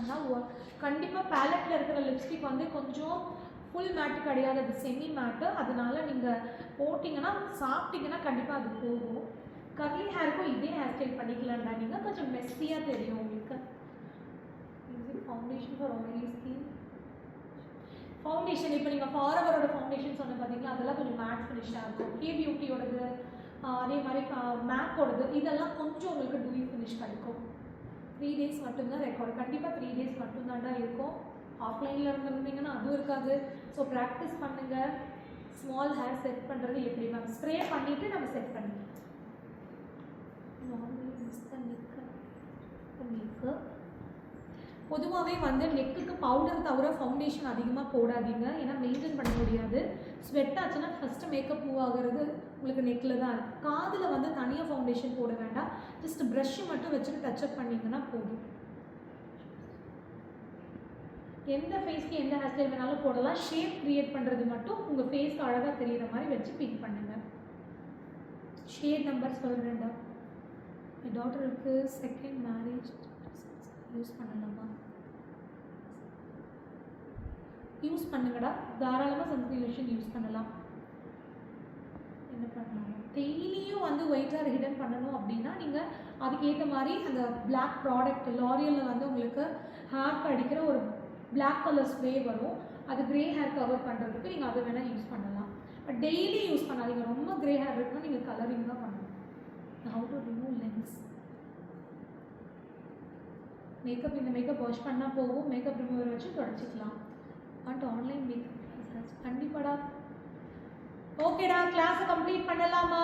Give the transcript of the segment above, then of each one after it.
பண்ணால் கண்டிப்பாக பேலட்டில் இருக்கிற லிப்ஸ்டிக் வந்து கொஞ்சம் ஃபுல் மேட்டு கிடையாது, அது செமி மேட்டு. அதனால நீங்கள் போட்டிங்கன்னா சாப்பிட்டிங்கன்னா கண்டிப்பாக அது போகும். கர்லி ஹேருக்கும் இதே ஹேர் ஸ்டைல் பண்ணிக்கலாம்டா, நீங்கள் கொஞ்சம் மெஸ்ஸியாக தெரியும் உங்களுக்கு. Foundation for oily skin. Foundation இப்போ நீங்கள் ஃபாரவரோட ஃபவுண்டேஷன் சொன்ன பார்த்தீங்களா, அதெல்லாம் கொஞ்சம் மேட் ஃபினிஷாக இருக்கும். கே பியூட்டியோடது அதே மாதிரி மேக்கோடது இதெல்லாம் கொஞ்சம் உங்களுக்கு டூயி ஃபினிஷ் கிடைக்கும். 3 days மட்டும்தான் ரெக்கார்டு, கண்டிப்பாக 3 days மட்டும்தான்டா இருக்கும். ஆஃப்லைனில் இருந்திருந்தீங்கன்னா அதுவும் இருக்காது. ஸோ ப்ராக்டிஸ் பண்ணுங்கள். ஸ்மால் ஹேர் செட் பண்ணுறது எப்படி மேம், ஸ்ப்ரே பண்ணிவிட்டு நம்ம செட் பண்ணிக்கலாம். நெக்கு பொதுவாகவே வந்து நெக்குக்கு பவுடர் தவிர ஃபவுண்டேஷன் அதிகமாக போடாதீங்க, ஏன்னா மெயின்டைன் பண்ண முடியாது. ஸ்வெட் ஆச்சுன்னா ஃபஸ்ட்டு மேக்கப் மூவ் ஆகிறது உங்களுக்கு நெக்கில் தான் இருக்குது. காதில் வந்து தனியாக ஃபவுண்டேஷன் போட வேண்டாம், ஜஸ்ட் ப்ரஷ்ஷு மட்டும் வச்சுட்டு டச்சப் பண்ணிங்கன்னா போதும். எந்த ஃபேஸ்க்கு எந்த ஹேர் ஸ்டைல் வேணாலும் போடலாம். ஷேப் க்ரியேட் பண்ணுறது மட்டும் உங்கள் ஃபேஸ்க்கு அழகாக தெரிகிற மாதிரி வச்சு பிக் பண்ணுங்கள். ஷேட் நம்பர் சொல்கிறேன்டா. என் டாட்டருக்கு செகண்ட் மேரேஜ் யூஸ் பண்ணலாமா? யூஸ் பண்ணுங்கடா, தாராளமாக சன்ஸ்கிரீன் லோஷன் யூஸ் பண்ணலாம். என்ன பண்ணலாம், டெய்லியும் வந்து ஒயிட் ஹேர் ஹிடன் பண்ணணும் அப்படின்னா நீங்கள் அதுக்கேற்ற மாதிரி அந்த பிளாக் ப்ராடக்ட் லாரியலில் வந்து உங்களுக்கு ஹேர்க்கு அடிக்கிற ஒரு பிளாக் கலர் ஸ்ப்ரே வரும், அது க்ரே ஹேர் கவர் பண்ணுறதுக்கு நீங்கள் அதை வேணால் யூஸ் பண்ணலாம். பட் டெய்லி யூஸ் பண்ணாதீங்க, ரொம்ப க்ரே ஹேர் இருக்குன்னா நீங்கள் கலரிங் தான் பண்ணணும். How to remove lens. Makeup இந்த மேக்கப் வாஷ் பண்ணால் போகும், மேக்கப் ரிமூவர் வச்சு தொடச்சிக்கலாம். பட் ஆன்லைன் மேக்கப் கிளாஸஸ் கண்டிப்பாடா. ஓகேடா, கிளாஸை கம்ப்ளீட் பண்ணலாமா?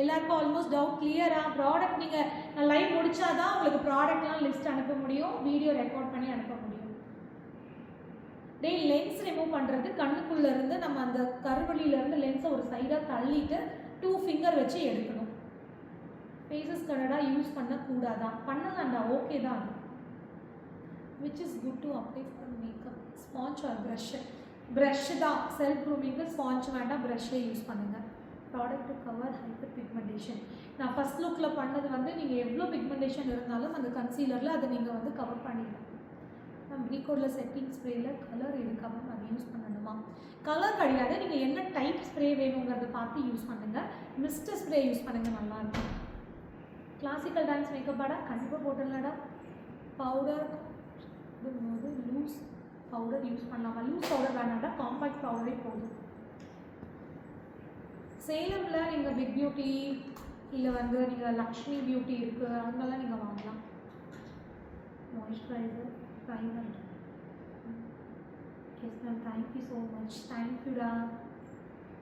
எல்லாருக்கும் ஆல்மோஸ்ட் டவுட் கிளியரா? ப்ராடக்ட் நீங்கள் நான் லைவ் முடிச்சாதான் உங்களுக்கு ப்ராடக்ட்லாம் லிஸ்ட் அனுப்ப முடியும், வீடியோ ரெக்கார்ட் பண்ணி அனுப்ப முடியும். லென்ஸ் ரிமூவ் பண்ணுறது கண்ணுக்குள்ளேருந்து நம்ம அந்த கருவழியிலேருந்து லென்ஸை ஒரு சைடாக தள்ளிட்டு 2 ஃபிங்கர் வச்சு எடுக்கணும். ஃபேஸஸ் கனடா யூஸ் பண்ணக்கூடாதான், பண்ணலாம்டா, ஓகே தான். Which is good to apply for makeup, sponge or brush? Brush தான், செல்ஃப் க்ரூமிங்க்கு ஸ்பாஞ்ச் வேண்டாம், ப்ரஷ்ஷே யூஸ் பண்ணுங்கள். Product to cover hyperpigmentation. நான் ஃபஸ்ட் லுக்கில் பண்ணது வந்து நீங்கள் எவ்வளோ பிக்மெண்டேஷன் இருந்தாலும் அந்த கன்சீலரில் அதை நீங்கள் வந்து கவர் பண்ணிடலாம். நம்ம ரீகோடில் செட்டிங் ஸ்ப்ரேயில் கலர் இருக்கா மேம், அது யூஸ் பண்ணணுமா? கலர் கிடையாது, நீங்கள் என்ன டைப் ஸ்ப்ரே வேணுங்கிறத பார்த்து யூஸ் பண்ணுங்கள். மிஸ்டர் ஸ்ப்ரே யூஸ் பண்ணுங்கள், நல்லாயிருக்கும். கிளாசிக்கல் டான்ஸ் மேக்கப்பாடா, கண்டிப்பாக போட்டுடலாடா. பவுடர் போது லூஸ் பவுடர் யூஸ் பண்ணலாமா? லூஸ் பவுடர் வேணாண்டா, காம்பேக்ட் பவுடரே போதும். சேலமில் நீங்கள் பிக் பியூட்டி இல்லை வந்து நீங்கள் லக்ஷ்மி பியூட்டி இருக்குது, அங்கெல்லாம் நீங்கள் வாங்கலாம். Moisturiser primer. Yes ma'am, thank you so much. தேங்க்யூடா.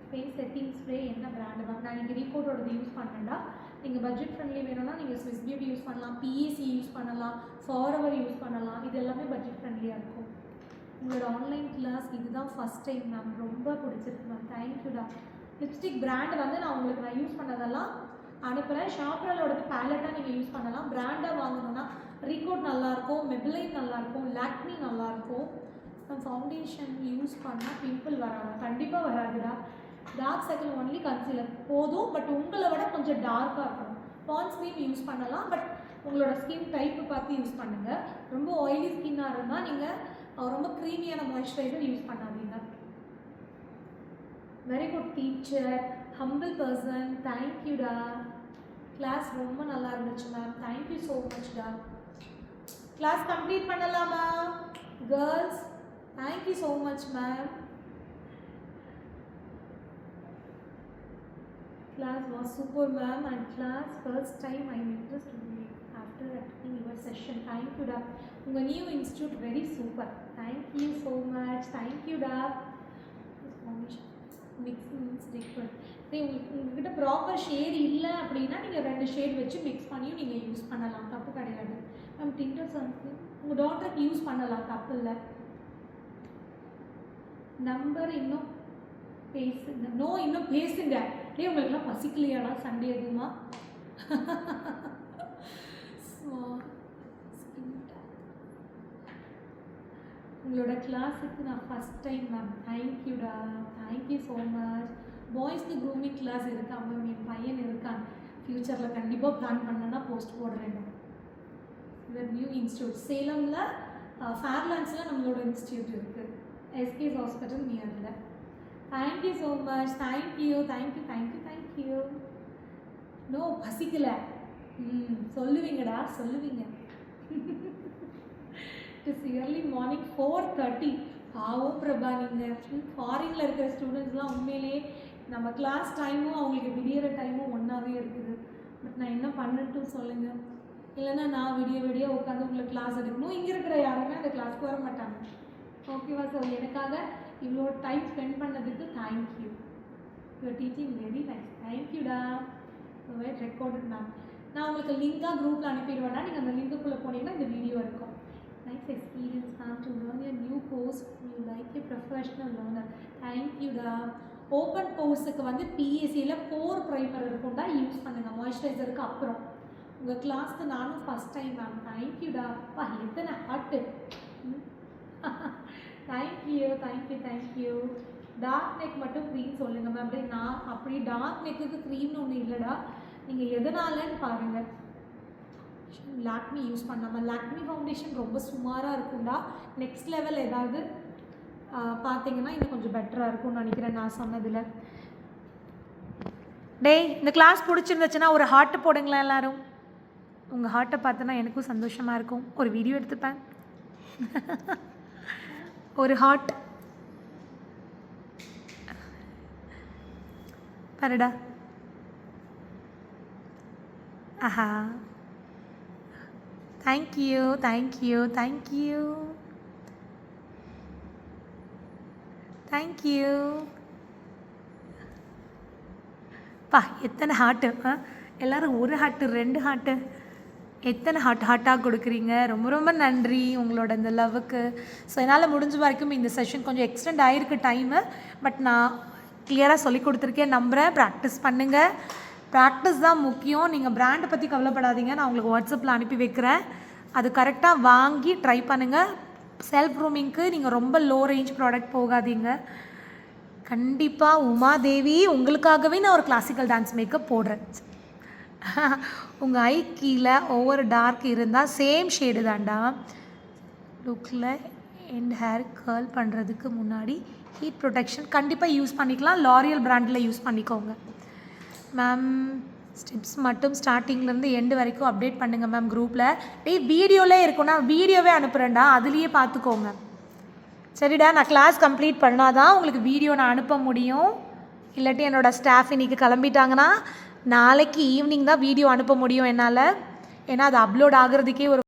ஃபேஸ் செட்டிங் ஸ்ப்ரே என்ன பிராண்டு மேம்? நான் நீங்கள் ரீகோடோடது யூஸ் பண்ணேன்டா. நீங்கள் பட்ஜெட் ஃப்ரெண்ட்லி வேணும்னா நீங்கள் ஸ்விஸ் பியூட்டி யூஸ் பண்ணலாம், பிஇசி யூஸ் பண்ணலாம், ஃபார்எவர் யூஸ் பண்ணலாம். இது எல்லாமே பட்ஜெட் ஃப்ரெண்ட்லியாக இருக்கும். உங்களோட ஆன்லைன் கிளாஸ் இதுதான் ஃபஸ்ட் டைம் மேம், ரொம்ப பிடிச்சிருக்கு மேம், தேங்க்யூடா. லிப்ஸ்டிக் பிராண்டு வந்து நான் யூஸ் பண்ணதெல்லாம் அனுப்புகிறேன். ஷாப்ரலோடது பேலட்டாக நீங்கள் யூஸ் பண்ணலாம். பிராண்டாக வாங்கணுன்னா ரீகோட் நல்லாயிருக்கும், மெபிலைன் நல்லாயிருக்கும், லாக்மி நல்லாயிருக்கும். ஃபவுண்டேஷன் யூஸ் பண்ணால் பிம்பிள் வராது, கண்டிப்பாக வராதுடா. டார்க் சர்க்கிள் ஒன்லி கன்சீலர் போதும், பட் உங்களை விட கொஞ்சம் டார்க்காக இருக்கணும். பான்ஸ் க்ரீம் யூஸ் பண்ணலாம், பட் உங்களோட ஸ்கின் டைப்பு பார்த்து யூஸ் பண்ணுங்கள். ரொம்ப ஆயிலி ஸ்கின்னாக இருந்தால் நீங்கள் ரொம்ப க்ரீமியான மாய்ஸ்சரைசர் யூஸ் பண்ணாதீங்க. Very good teacher, humble person, தேங்க்யூடா. கிளாஸ் ரொம்ப நல்லா இருந்துச்சு மேம், தேங்க்யூ ஸோ மச்டா. கிளாஸ் கம்ப்ளீட் பண்ணலாமா girls? Thank you so much ma'am. Class was super ma'am, and class first time I am interested in it after attending your session. Thank you da. Unga new institute very super. Thank you so much. Thank you da. Mix means different. Say உங்ககிட்ட proper shade இல்லை அப்படின்னா நீங்கள் 2 shade வச்சு mix பண்ணியும் நீங்கள் use பண்ணலாம், தப்பு கிடையாது மேம். டிண்டர் சன்ஸ்கிரீன் உங்கள் டாக்டருக்கு யூஸ் பண்ணலாம், தப்பு இல்லை. நம்பர் இன்னும் பேசுங்க, நோ இன்னும் பேசுங்க. டே உங்களுக்குலாம் பசிக்கலையாடா சண்டே எதுவுமா? உங்களோட கிளாஸுக்கு நான் ஃபஸ்ட் டைம் மேம், தேங்க்யூடா, தேங்க்யூ ஸோ மச். பாய்ஸ்க்கு க்ரூமிங் கிளாஸ் இருக்கா மேம்? என் பையன் இருக்கான், ஃப்யூச்சரில் கண்டிப்பாக பிளான் பண்ணேன்னா போஸ்ட் போடுறேன். நியூ இன்ஸ்டியூட் சேலமில் ஃபேர்லாண்ட்ஸில் நம்மளோட இன்ஸ்டியூட் இருக்குது, எஸ்கேஸ் ஹாஸ்பிட்டல் நியரில். Thank you so much. Thank you thank you thank you thank you. No பசிக்கலை. சொல்லுவீங்கடா சொல்லுவீங்க. It's early morning 4:30. பாவம் பிரபா, நீங்கள் ஃபாரினில் இருக்கிற ஸ்டூடெண்ட்ஸ்லாம் உண்மையிலே நம்ம கிளாஸ் டைமும் அவங்களுக்கு விடியற டைமும் ஒன்றாவே இருக்குது. பட் நான் என்ன பண்ணட்டும் சொல்லுங்கள். இல்லைன்னா நான் விடிய உட்காந்து உங்களை கிளாஸ் எடுக்கணும். இங்கே இருக்கிற யாருமே அந்த கிளாஸ்க்கு வர மாட்டாங்க. ஓகேவா? ஸோ எனக்காக இவ்வளோ டைம் ஸ்பெண்ட் பண்ணதுக்கு thank you. Your teaching very nice. தேங்க்யூடா. Recorded ma'am. நான் உங்களுக்கு லிங்காக குரூப்பில் அனுப்பிடுவேன்னா நீங்கள் அந்த லிங்க்குள்ளே போனீங்கன்னா இந்த வீடியோ இருக்கும். Nice experience, ma'am, to learn a new course. You like a professional learner. Thank you da. Open course-க்கு வந்து PAC-ல pore primer இருக்கும்டா, யூஸ் பண்ணுங்க மாய்ஸ்சரைசருக்கு அப்புறம். உங்கள் கிளாஸ்க்கு நானும் ஃபஸ்ட் டைம் மேம். தேங்க்யூ டா. அப்பா எத்தனை hard. Thank you thank you thank you. Dark neck மட்டும் க்ரீம் சொல்லுங்கள் மேம். அப்படியே நான் அப்படி டார்க் நெக்குக்கு க்ரீம்னு ஒன்று இல்லைடா, நீங்கள் எதனாலன்னு பாருங்கள். லாக்மி யூஸ் பண்ணாமல் லாக்மி ஃபவுண்டேஷன் ரொம்ப சுமாராக இருக்கும்டா. நெக்ஸ்ட் லெவல் ஏதாவது பார்த்தீங்கன்னா இன்னும் கொஞ்சம் பெட்டராக இருக்கும்னு நினைக்கிறேன் நான் சொன்னதில். டேய், இந்த கிளாஸ் பிடிச்சிருந்துச்சுன்னா ஒரு ஹார்ட்டு போடுங்களேன் எல்லோரும். உங்கள் ஹார்ட்டை பார்த்தோன்னா எனக்கும் சந்தோஷமாக இருக்கும். ஒரு வீடியோ எடுத்துப்பேன். ஒரு ஹார்ட் பாருடா. ஆஹா, தேங்க்யூ தேங்க்யூ தேங்க்யூ தேங்க்யூ. பா எத்தனை ஹார்ட்டு. எல்லோரும் ஒரு ஹார்ட்டு 2 ஹார்ட்டு எத்தனை ஹார்ட்டாக கொடுக்குறீங்க. ரொம்ப ரொம்ப நன்றி உங்களோட இந்த லவ்வுக்கு. ஸோ என்னால் முடிஞ்ச வரைக்கும் இந்த செஷன் கொஞ்சம் எக்ஸ்டெண்ட் ஆகிருக்கு டைமு. பட் நான் கிளியராக சொல்லி கொடுத்துருக்கேன் நம்புகிறேன். ப்ராக்டிஸ் பண்ணுங்கள். ப்ராக்டிஸ் தான் முக்கியம். நீங்கள் பிராண்டை பற்றி கவலைப்படாதீங்க. நான் உங்களுக்கு வாட்ஸ்அப்பில் அனுப்பி வைக்கிறேன். அது கரெக்டாக வாங்கி ட்ரை பண்ணுங்கள். செல்ஃப் க்ரூமிங்க்கு நீங்கள் ரொம்ப லோ ரேஞ்ச் ப்ராடக்ட் போகாதீங்க. கண்டிப்பாக உமாதேவி உங்களுக்காகவே நான் ஒரு கிளாசிக்கல் டான்ஸ் மேக்கப் போடுறேன். உங்கள் ஐ கீழே ஒவ்வொரு டார்க் இருந்தால் சேம் ஷேடு தாண்டா. லுக்கில் எண்ட் ஹேர் கேர்ள் பண்ணுறதுக்கு முன்னாடி ஹீட் ப்ரொடெக்ஷன் கண்டிப்பாக யூஸ் பண்ணிக்கலாம். லாரியல் பிராண்டில் யூஸ் பண்ணிக்கோங்க மேம். ஸ்டெப்ஸ் மட்டும் ஸ்டார்டிங்லேருந்து எண்டு வரைக்கும் அப்டேட் பண்ணுங்கள் மேம் குரூப்பில். வீடியோவிலே இருக்குன்னா வீடியோவே அனுப்புகிறேன்டா, அதுலேயே பார்த்துக்கோங்க. சரிடா, நான் கிளாஸ் கம்ப்ளீட் பண்ணால் தான் உங்களுக்கு வீடியோ நான் அனுப்ப முடியும். இல்லாட்டி என்னோடய ஸ்டாஃப் இன்றைக்கி கிளம்பிட்டாங்கன்னா நாளைக்கு ஈவினிங் தான் வீடியோ அனுப்ப முடியும் என்னால். ஏன்னா அது அப்லோட் ஆகிறதுக்கே ஒரு